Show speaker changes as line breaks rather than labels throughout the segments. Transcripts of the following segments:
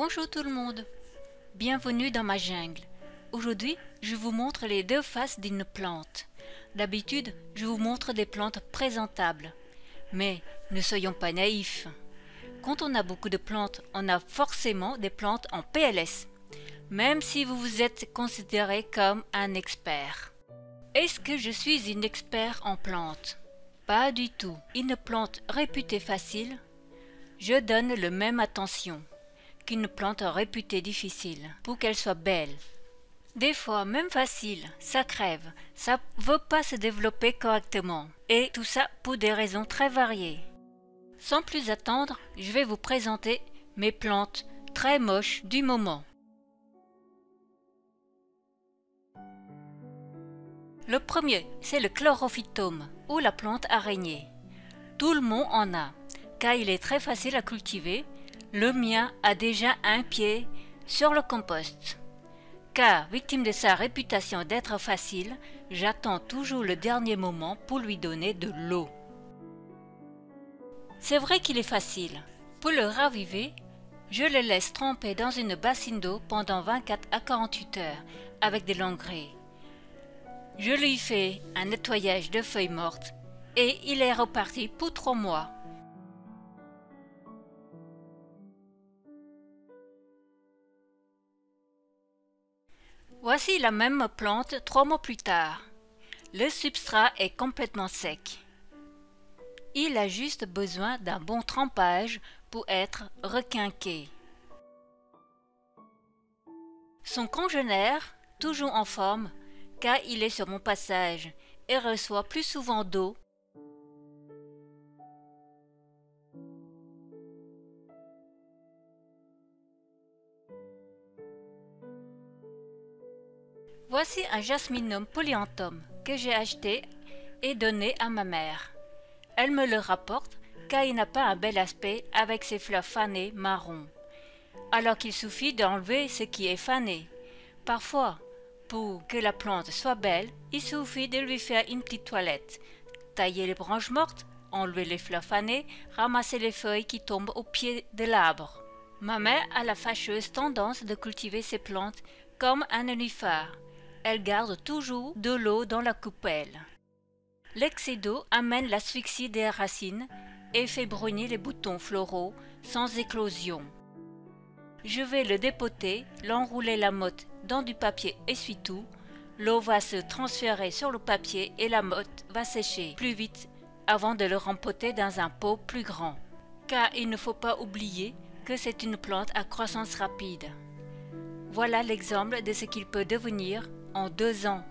Bonjour tout le monde, bienvenue dans ma jungle. Aujourd'hui, je vous montre les deux faces d'une plante. D'habitude, je vous montre des plantes présentables. Mais ne soyons pas naïfs. Quand on a beaucoup de plantes, on a forcément des plantes en PLS, même si vous vous êtes considéré comme un expert. Est-ce que je suis une expert en plantes? Pas du tout. Une plante réputée facile, je donne le même attention qu'une plante réputée difficile pour qu'elle soit belle. Des fois, même facile, ça crève, ça veut pas se développer correctement. Et tout ça pour des raisons très variées. Sans plus attendre, je vais vous présenter mes plantes très moches du moment. Le premier, c'est le chlorophytome ou la plante araignée. Tout le monde en a, car il est très facile à cultiver. Le mien a déjà un pied sur le compost. Car, victime de sa réputation d'être facile, j'attends toujours le dernier moment pour lui donner de l'eau. C'est vrai qu'il est facile. Pour le raviver, je le laisse tremper dans une bassine d'eau pendant 24 à 48 heures avec de l'engrais. Je lui fais un nettoyage de feuilles mortes et il est reparti pour 3 mois. Voici la même plante 3 mois plus tard. Le substrat est complètement sec. Il a juste besoin d'un bon trempage pour être requinqué. Son congénère, toujours en forme, car il est sur mon passage et reçoit plus souvent d'eau. Voici un Jasminum polyanthum que j'ai acheté et donné à ma mère. Elle me le rapporte car il n'a pas un bel aspect avec ses fleurs fanées marron, alors qu'il suffit d'enlever ce qui est fané. Parfois, pour que la plante soit belle, il suffit de lui faire une petite toilette, tailler les branches mortes, enlever les fleurs fanées, ramasser les feuilles qui tombent au pied de l'arbre. Ma mère a la fâcheuse tendance de cultiver ses plantes comme un nénuphar. Elle garde toujours de l'eau dans la coupelle. L'excès d'eau amène l'asphyxie des racines et fait brunir les boutons floraux sans éclosion. Je vais le dépoter, l'enrouler la motte dans du papier essuie-tout. L'eau va se transférer sur le papier et la motte va sécher plus vite avant de le rempoter dans un pot plus grand. Car il ne faut pas oublier que c'est une plante à croissance rapide. Voilà l'exemple de ce qu'il peut devenir en 2 ans.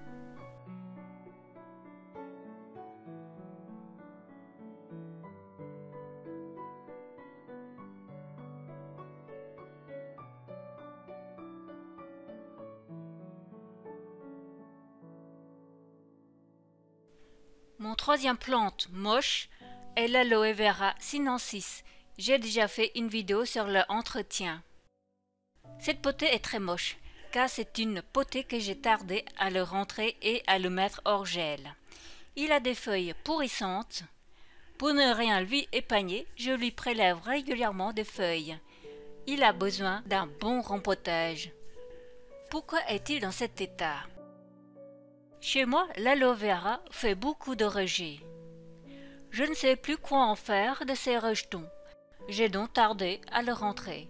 Mon troisième plante moche est l'aloe vera sinensis. J'ai déjà fait une vidéo sur leur entretien. Cette potée est très moche, car c'est une potée que j'ai tardé à le rentrer et à le mettre hors gel. Il a des feuilles pourrissantes. Pour ne rien lui épargner, je lui prélève régulièrement des feuilles. Il a besoin d'un bon rempotage. Pourquoi est-il dans cet état? Chez moi, l'aloe vera fait beaucoup de rejets. Je ne sais plus quoi en faire de ces rejetons. J'ai donc tardé à le rentrer.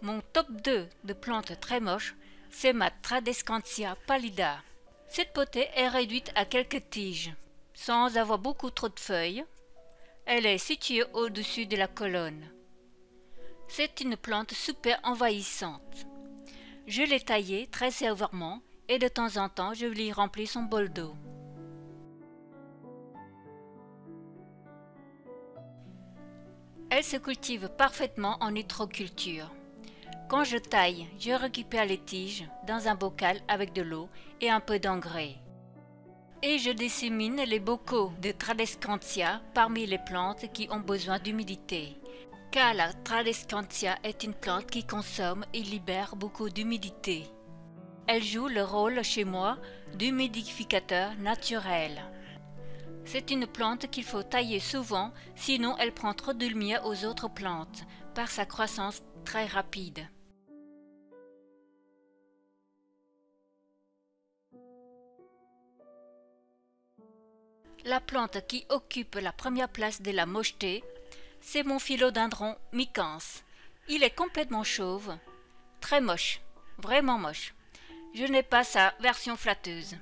Mon top 2 de plantes très moches, c'est ma Tradescantia pallida. Cette potée est réduite à quelques tiges, sans avoir beaucoup trop de feuilles. Elle est située au-dessus de la colonne. C'est une plante super envahissante. Je l'ai taillée très sévèrement et de temps en temps je lui remplis son bol d'eau. Elle se cultive parfaitement en hydroculture. Quand je taille, je récupère les tiges dans un bocal avec de l'eau et un peu d'engrais. Et je dissémine les bocaux de Tradescantia parmi les plantes qui ont besoin d'humidité. car la Tradescantia est une plante qui consomme et libère beaucoup d'humidité. Elle joue le rôle chez moi d'humidificateur naturel. C'est une plante qu'il faut tailler souvent, sinon elle prend trop de lumière aux autres plantes, par sa croissance très rapide. La plante qui occupe la première place de la mocheté, c'est mon philodendron micans. Il est complètement chauve, très moche, vraiment moche. Je n'ai pas sa version flatteuse.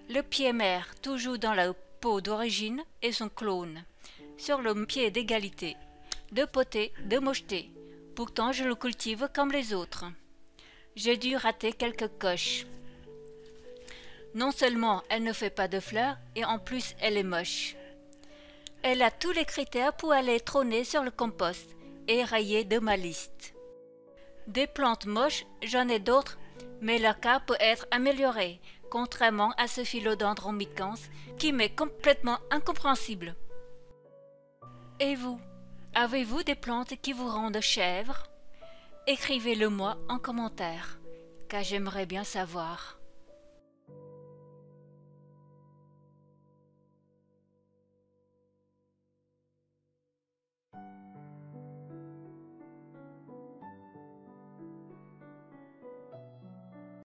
Le pied mère, toujours dans la peau d'origine, est son clone, sur le pied d'égalité, de potée, de mocheté. Pourtant je le cultive comme les autres. J'ai dû rater quelques coches. Non seulement elle ne fait pas de fleurs, et en plus elle est moche. Elle a tous les critères pour aller trôner sur le compost et rayer de ma liste. Des plantes moches, j'en ai d'autres, mais leur cas peut être amélioré, contrairement à ce philodendron micans qui m'est complètement incompréhensible. Et vous, avez-vous des plantes qui vous rendent chèvre? Écrivez-le moi en commentaire, car j'aimerais bien savoir.